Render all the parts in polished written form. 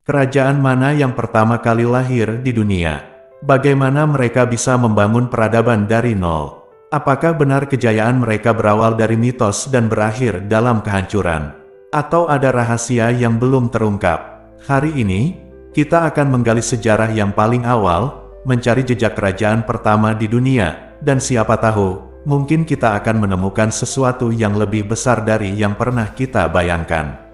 Kerajaan mana yang pertama kali lahir di dunia? Bagaimana mereka bisa membangun peradaban dari nol? Apakah benar kejayaan mereka berawal dari mitos dan berakhir dalam kehancuran? Atau ada rahasia yang belum terungkap? Hari ini, kita akan menggali sejarah yang paling awal, mencari jejak kerajaan pertama di dunia, dan siapa tahu, mungkin kita akan menemukan sesuatu yang lebih besar dari yang pernah kita bayangkan.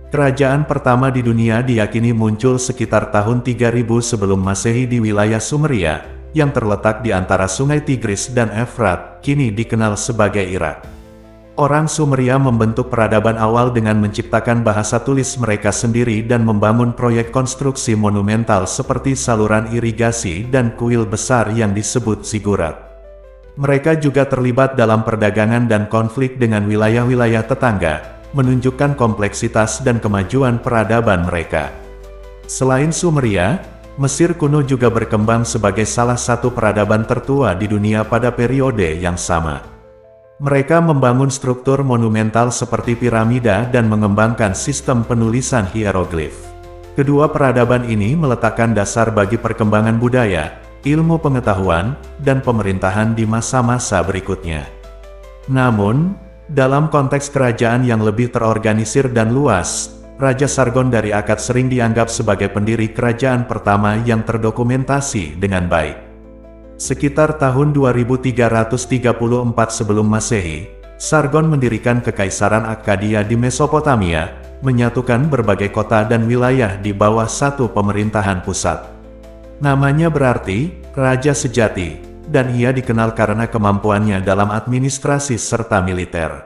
Kerajaan pertama di dunia diyakini muncul sekitar tahun 3000 sebelum Masehi di wilayah Sumeria, yang terletak di antara Sungai Tigris dan Efrat, kini dikenal sebagai Irak. Orang Sumeria membentuk peradaban awal dengan menciptakan bahasa tulis mereka sendiri dan membangun proyek konstruksi monumental seperti saluran irigasi dan kuil besar yang disebut zigurat. Mereka juga terlibat dalam perdagangan dan konflik dengan wilayah-wilayah tetangga, menunjukkan kompleksitas dan kemajuan peradaban mereka. Selain Sumeria, Mesir kuno juga berkembang sebagai salah satu peradaban tertua di dunia pada periode yang sama. Mereka membangun struktur monumental seperti piramida dan mengembangkan sistem penulisan hieroglif. Kedua peradaban ini meletakkan dasar bagi perkembangan budaya, ilmu pengetahuan, dan pemerintahan di masa-masa berikutnya. Namun, dalam konteks kerajaan yang lebih terorganisir dan luas, Raja Sargon dari Akkad sering dianggap sebagai pendiri kerajaan pertama yang terdokumentasi dengan baik. Sekitar tahun 2334 sebelum Masehi, Sargon mendirikan Kekaisaran Akkadia di Mesopotamia, menyatukan berbagai kota dan wilayah di bawah satu pemerintahan pusat. Namanya berarti, Raja Sejati, dan ia dikenal karena kemampuannya dalam administrasi serta militer.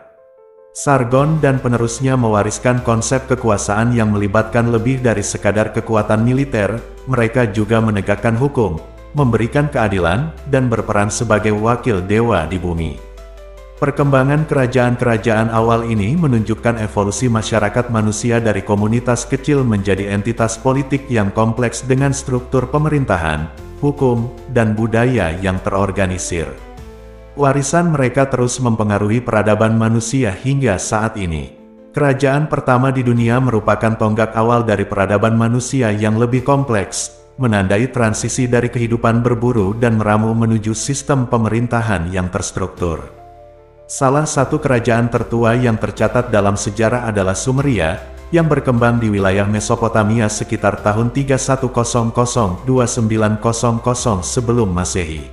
Sargon dan penerusnya mewariskan konsep kekuasaan yang melibatkan lebih dari sekadar kekuatan militer, mereka juga menegakkan hukum, memberikan keadilan, dan berperan sebagai wakil dewa di bumi. Perkembangan kerajaan-kerajaan awal ini menunjukkan evolusi masyarakat manusia dari komunitas kecil menjadi entitas politik yang kompleks dengan struktur pemerintahan, hukum, dan budaya yang terorganisir. Warisan mereka terus mempengaruhi peradaban manusia hingga saat ini. Kerajaan pertama di dunia merupakan tonggak awal dari peradaban manusia yang lebih kompleks, menandai transisi dari kehidupan berburu dan meramu menuju sistem pemerintahan yang terstruktur. Salah satu kerajaan tertua yang tercatat dalam sejarah adalah Sumeria, yang berkembang di wilayah Mesopotamia sekitar tahun 3100-2900 sebelum Masehi.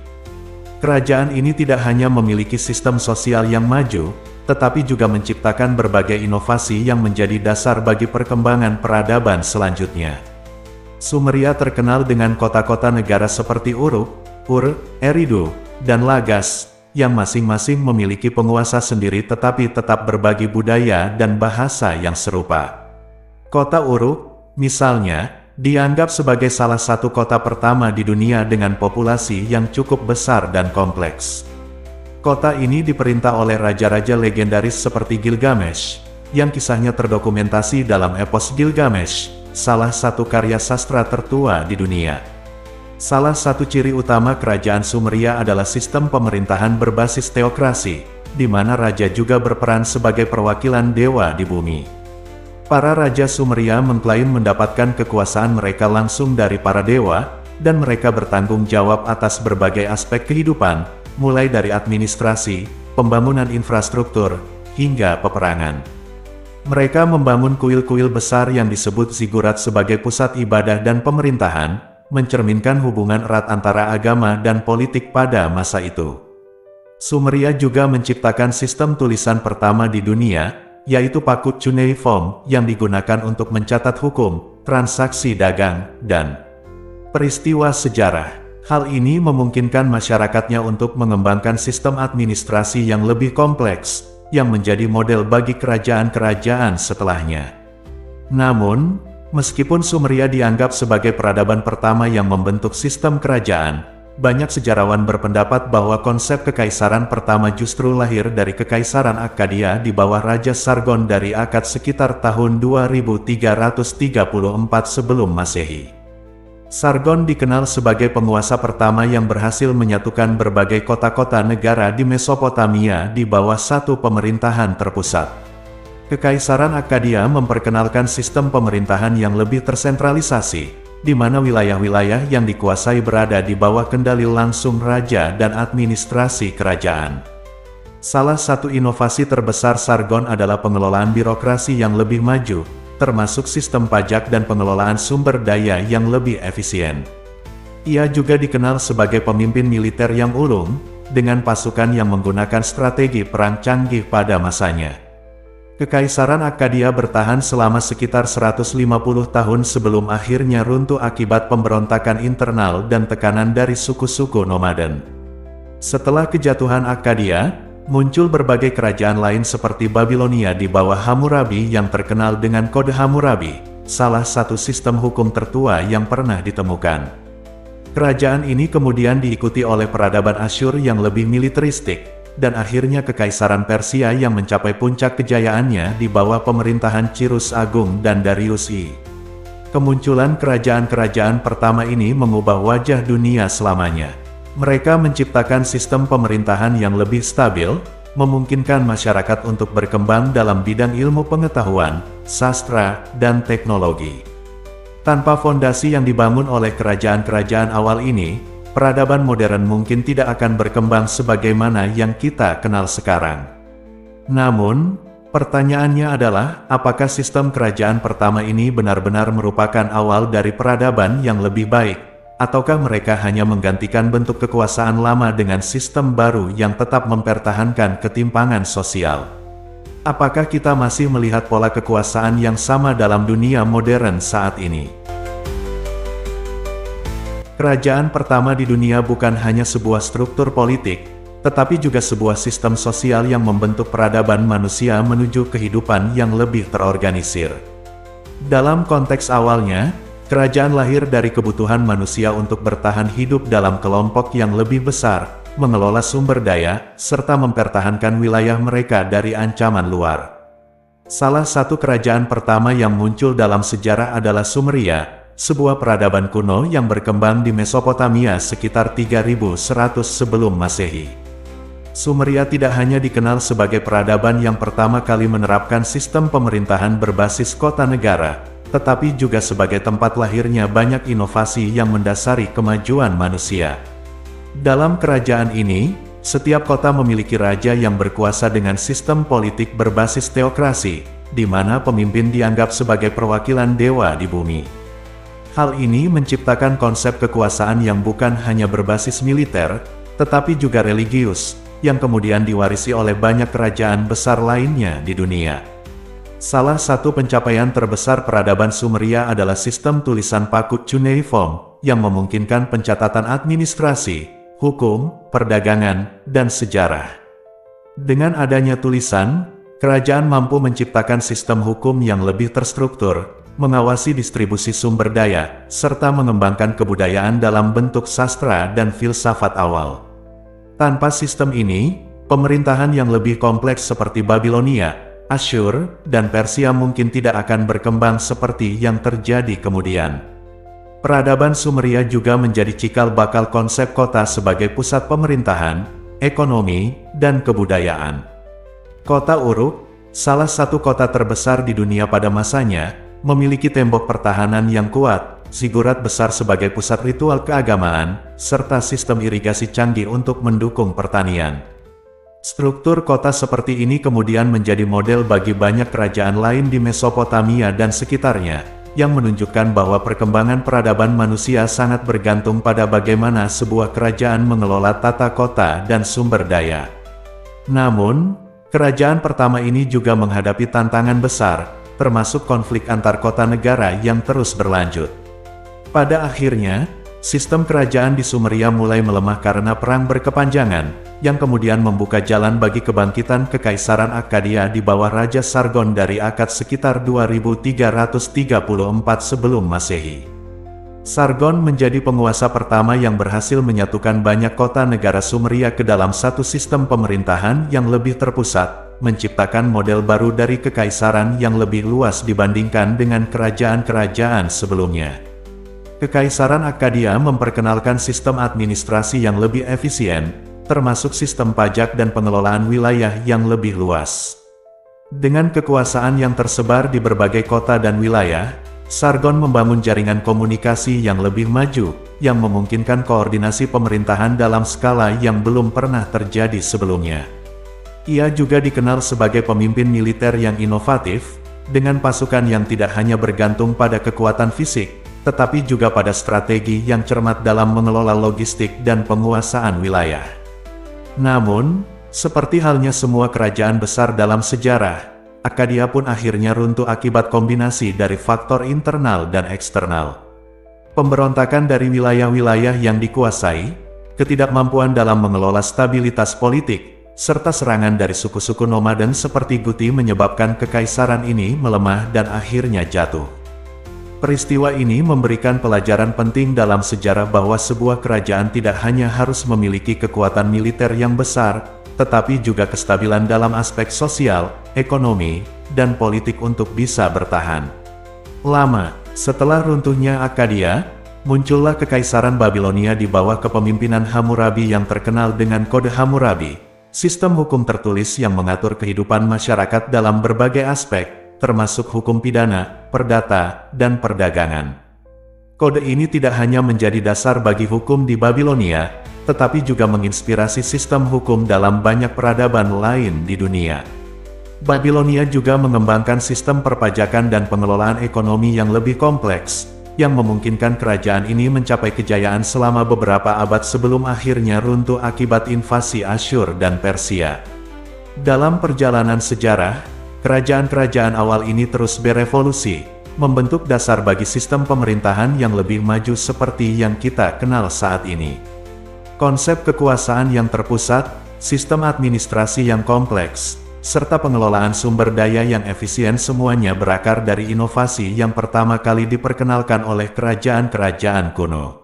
Kerajaan ini tidak hanya memiliki sistem sosial yang maju, tetapi juga menciptakan berbagai inovasi yang menjadi dasar bagi perkembangan peradaban selanjutnya. Sumeria terkenal dengan kota-kota negara seperti Uruk, Ur, Eridu, dan Lagas, yang masing-masing memiliki penguasa sendiri tetapi tetap berbagi budaya dan bahasa yang serupa. Kota Uruk, misalnya, dianggap sebagai salah satu kota pertama di dunia dengan populasi yang cukup besar dan kompleks. Kota ini diperintah oleh raja-raja legendaris seperti Gilgamesh, yang kisahnya terdokumentasi dalam epos Gilgamesh, salah satu karya sastra tertua di dunia. Salah satu ciri utama kerajaan Sumeria adalah sistem pemerintahan berbasis teokrasi, di mana raja juga berperan sebagai perwakilan dewa di bumi. Para raja Sumeria mengklaim mendapatkan kekuasaan mereka langsung dari para dewa, dan mereka bertanggung jawab atas berbagai aspek kehidupan, mulai dari administrasi, pembangunan infrastruktur, hingga peperangan. Mereka membangun kuil-kuil besar yang disebut zigurat sebagai pusat ibadah dan pemerintahan, mencerminkan hubungan erat antara agama dan politik pada masa itu. Sumeria juga menciptakan sistem tulisan pertama di dunia, yaitu Pakut Cuneiform, yang digunakan untuk mencatat hukum, transaksi dagang, dan peristiwa sejarah. Hal ini memungkinkan masyarakatnya untuk mengembangkan sistem administrasi yang lebih kompleks, yang menjadi model bagi kerajaan-kerajaan setelahnya. Namun, meskipun Sumeria dianggap sebagai peradaban pertama yang membentuk sistem kerajaan, banyak sejarawan berpendapat bahwa konsep kekaisaran pertama justru lahir dari Kekaisaran Akkadia di bawah Raja Sargon dari Akkad sekitar tahun 2334 sebelum Masehi. Sargon dikenal sebagai penguasa pertama yang berhasil menyatukan berbagai kota-kota negara di Mesopotamia di bawah satu pemerintahan terpusat. Kekaisaran Akkadia memperkenalkan sistem pemerintahan yang lebih tersentralisasi, di mana wilayah-wilayah yang dikuasai berada di bawah kendali langsung raja dan administrasi kerajaan. Salah satu inovasi terbesar Sargon adalah pengelolaan birokrasi yang lebih maju, termasuk sistem pajak dan pengelolaan sumber daya yang lebih efisien. Ia juga dikenal sebagai pemimpin militer yang ulung, dengan pasukan yang menggunakan strategi perang canggih pada masanya. Kekaisaran Akkadia bertahan selama sekitar 150 tahun sebelum akhirnya runtuh akibat pemberontakan internal dan tekanan dari suku-suku nomaden. Setelah kejatuhan Akkadia, muncul berbagai kerajaan lain seperti Babilonia di bawah Hammurabi yang terkenal dengan Kode Hammurabi, salah satu sistem hukum tertua yang pernah ditemukan. Kerajaan ini kemudian diikuti oleh peradaban Asyur yang lebih militeristik, dan akhirnya Kekaisaran Persia yang mencapai puncak kejayaannya di bawah pemerintahan Cyrus Agung dan Darius I. Kemunculan kerajaan-kerajaan pertama ini mengubah wajah dunia selamanya. Mereka menciptakan sistem pemerintahan yang lebih stabil, memungkinkan masyarakat untuk berkembang dalam bidang ilmu pengetahuan, sastra, dan teknologi. Tanpa fondasi yang dibangun oleh kerajaan-kerajaan awal ini, peradaban modern mungkin tidak akan berkembang sebagaimana yang kita kenal sekarang. Namun, pertanyaannya adalah, apakah sistem kerajaan pertama ini benar-benar merupakan awal dari peradaban yang lebih baik, ataukah mereka hanya menggantikan bentuk kekuasaan lama dengan sistem baru yang tetap mempertahankan ketimpangan sosial? Apakah kita masih melihat pola kekuasaan yang sama dalam dunia modern saat ini? Kerajaan pertama di dunia bukan hanya sebuah struktur politik, tetapi juga sebuah sistem sosial yang membentuk peradaban manusia menuju kehidupan yang lebih terorganisir. Dalam konteks awalnya, kerajaan lahir dari kebutuhan manusia untuk bertahan hidup dalam kelompok yang lebih besar, mengelola sumber daya, serta mempertahankan wilayah mereka dari ancaman luar. Salah satu kerajaan pertama yang muncul dalam sejarah adalah Sumeria, sebuah peradaban kuno yang berkembang di Mesopotamia sekitar 3100 sebelum Masehi. Sumeria tidak hanya dikenal sebagai peradaban yang pertama kali menerapkan sistem pemerintahan berbasis kota negara, tetapi juga sebagai tempat lahirnya banyak inovasi yang mendasari kemajuan manusia. Dalam kerajaan ini, setiap kota memiliki raja yang berkuasa dengan sistem politik berbasis teokrasi, di mana pemimpin dianggap sebagai perwakilan dewa di bumi. Hal ini menciptakan konsep kekuasaan yang bukan hanya berbasis militer, tetapi juga religius, yang kemudian diwarisi oleh banyak kerajaan besar lainnya di dunia. Salah satu pencapaian terbesar peradaban Sumeria adalah sistem tulisan paku cuneiform, yang memungkinkan pencatatan administrasi, hukum, perdagangan, dan sejarah. Dengan adanya tulisan, kerajaan mampu menciptakan sistem hukum yang lebih terstruktur, mengawasi distribusi sumber daya, serta mengembangkan kebudayaan dalam bentuk sastra dan filsafat awal. Tanpa sistem ini, pemerintahan yang lebih kompleks seperti Babilonia, Asyur, dan Persia mungkin tidak akan berkembang seperti yang terjadi kemudian. Peradaban Sumeria juga menjadi cikal bakal konsep kota sebagai pusat pemerintahan, ekonomi, dan kebudayaan. Kota Uruk, salah satu kota terbesar di dunia pada masanya, memiliki tembok pertahanan yang kuat, zigurat besar sebagai pusat ritual keagamaan, serta sistem irigasi canggih untuk mendukung pertanian. Struktur kota seperti ini kemudian menjadi model bagi banyak kerajaan lain di Mesopotamia dan sekitarnya, yang menunjukkan bahwa perkembangan peradaban manusia sangat bergantung pada bagaimana sebuah kerajaan mengelola tata kota dan sumber daya. Namun, kerajaan pertama ini juga menghadapi tantangan besar, termasuk konflik antar kota negara yang terus berlanjut. Pada akhirnya, sistem kerajaan di Sumeria mulai melemah karena perang berkepanjangan, yang kemudian membuka jalan bagi kebangkitan Kekaisaran Akkadia di bawah Raja Sargon dari Akkad sekitar 2334 sebelum Masehi. Sargon menjadi penguasa pertama yang berhasil menyatukan banyak kota negara Sumeria ke dalam satu sistem pemerintahan yang lebih terpusat, menciptakan model baru dari kekaisaran yang lebih luas dibandingkan dengan kerajaan-kerajaan sebelumnya. Kekaisaran Akkadia memperkenalkan sistem administrasi yang lebih efisien, termasuk sistem pajak dan pengelolaan wilayah yang lebih luas. Dengan kekuasaan yang tersebar di berbagai kota dan wilayah, Sargon membangun jaringan komunikasi yang lebih maju, yang memungkinkan koordinasi pemerintahan dalam skala yang belum pernah terjadi sebelumnya. Ia juga dikenal sebagai pemimpin militer yang inovatif, dengan pasukan yang tidak hanya bergantung pada kekuatan fisik, tetapi juga pada strategi yang cermat dalam mengelola logistik dan penguasaan wilayah. Namun, seperti halnya semua kerajaan besar dalam sejarah, Akkadia pun akhirnya runtuh akibat kombinasi dari faktor internal dan eksternal. Pemberontakan dari wilayah-wilayah yang dikuasai, ketidakmampuan dalam mengelola stabilitas politik, serta serangan dari suku-suku nomaden seperti Guti menyebabkan kekaisaran ini melemah dan akhirnya jatuh. Peristiwa ini memberikan pelajaran penting dalam sejarah bahwa sebuah kerajaan tidak hanya harus memiliki kekuatan militer yang besar, tetapi juga kestabilan dalam aspek sosial, ekonomi, dan politik untuk bisa bertahan. Lama setelah runtuhnya Akkadia, muncullah Kekaisaran Babilonia di bawah kepemimpinan Hammurabi yang terkenal dengan Kode Hammurabi, sistem hukum tertulis yang mengatur kehidupan masyarakat dalam berbagai aspek, termasuk hukum pidana, perdata, dan perdagangan. Kode ini tidak hanya menjadi dasar bagi hukum di Babilonia, tetapi juga menginspirasi sistem hukum dalam banyak peradaban lain di dunia. Babilonia juga mengembangkan sistem perpajakan dan pengelolaan ekonomi yang lebih kompleks, yang memungkinkan kerajaan ini mencapai kejayaan selama beberapa abad sebelum akhirnya runtuh akibat invasi Asyur dan Persia. Dalam perjalanan sejarah, kerajaan-kerajaan awal ini terus berevolusi, membentuk dasar bagi sistem pemerintahan yang lebih maju seperti yang kita kenal saat ini. Konsep kekuasaan yang terpusat, sistem administrasi yang kompleks, serta pengelolaan sumber daya yang efisien semuanya berakar dari inovasi yang pertama kali diperkenalkan oleh kerajaan-kerajaan kuno.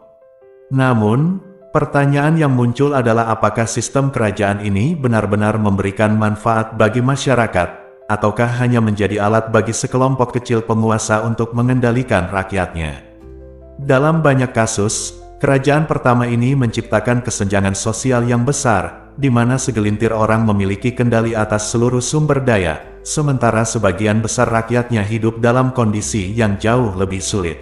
Namun, pertanyaan yang muncul adalah apakah sistem kerajaan ini benar-benar memberikan manfaat bagi masyarakat, ataukah hanya menjadi alat bagi sekelompok kecil penguasa untuk mengendalikan rakyatnya. Dalam banyak kasus, kerajaan pertama ini menciptakan kesenjangan sosial yang besar, di mana segelintir orang memiliki kendali atas seluruh sumber daya, sementara sebagian besar rakyatnya hidup dalam kondisi yang jauh lebih sulit.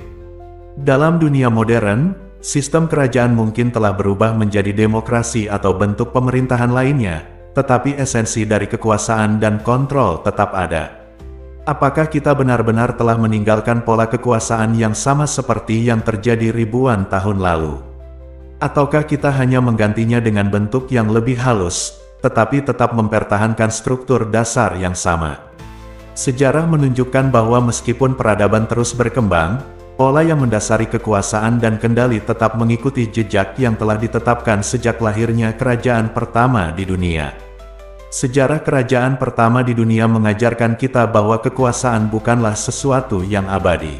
Dalam dunia modern, sistem kerajaan mungkin telah berubah menjadi demokrasi atau bentuk pemerintahan lainnya, tetapi esensi dari kekuasaan dan kontrol tetap ada. Apakah kita benar-benar telah meninggalkan pola kekuasaan yang sama seperti yang terjadi ribuan tahun lalu? Ataukah kita hanya menggantinya dengan bentuk yang lebih halus, tetapi tetap mempertahankan struktur dasar yang sama? Sejarah menunjukkan bahwa meskipun peradaban terus berkembang, pola yang mendasari kekuasaan dan kendali tetap mengikuti jejak yang telah ditetapkan sejak lahirnya kerajaan pertama di dunia. Sejarah kerajaan pertama di dunia mengajarkan kita bahwa kekuasaan bukanlah sesuatu yang abadi.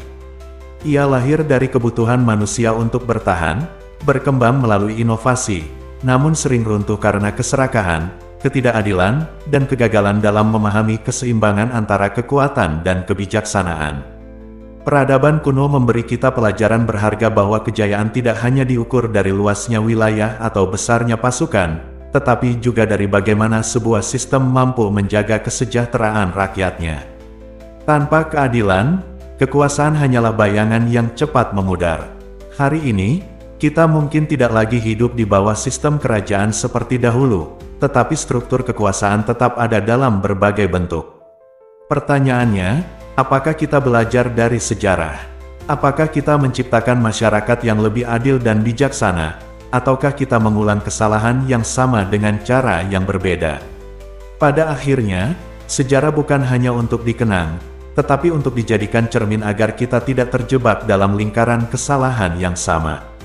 Ia lahir dari kebutuhan manusia untuk bertahan, berkembang melalui inovasi, namun sering runtuh karena keserakahan, ketidakadilan, dan kegagalan dalam memahami keseimbangan antara kekuatan dan kebijaksanaan. Peradaban kuno memberi kita pelajaran berharga bahwa kejayaan tidak hanya diukur dari luasnya wilayah atau besarnya pasukan, tetapi juga dari bagaimana sebuah sistem mampu menjaga kesejahteraan rakyatnya. Tanpa keadilan, kekuasaan hanyalah bayangan yang cepat memudar. Hari ini, kita mungkin tidak lagi hidup di bawah sistem kerajaan seperti dahulu, tetapi struktur kekuasaan tetap ada dalam berbagai bentuk. Pertanyaannya, apakah kita belajar dari sejarah? Apakah kita menciptakan masyarakat yang lebih adil dan bijaksana? Ataukah kita mengulang kesalahan yang sama dengan cara yang berbeda? Pada akhirnya, sejarah bukan hanya untuk dikenang, tetapi untuk dijadikan cermin agar kita tidak terjebak dalam lingkaran kesalahan yang sama.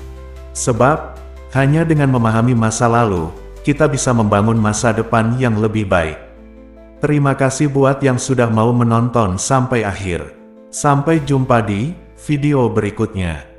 Sebab, hanya dengan memahami masa lalu, kita bisa membangun masa depan yang lebih baik. Terima kasih buat yang sudah mau menonton sampai akhir. Sampai jumpa di video berikutnya.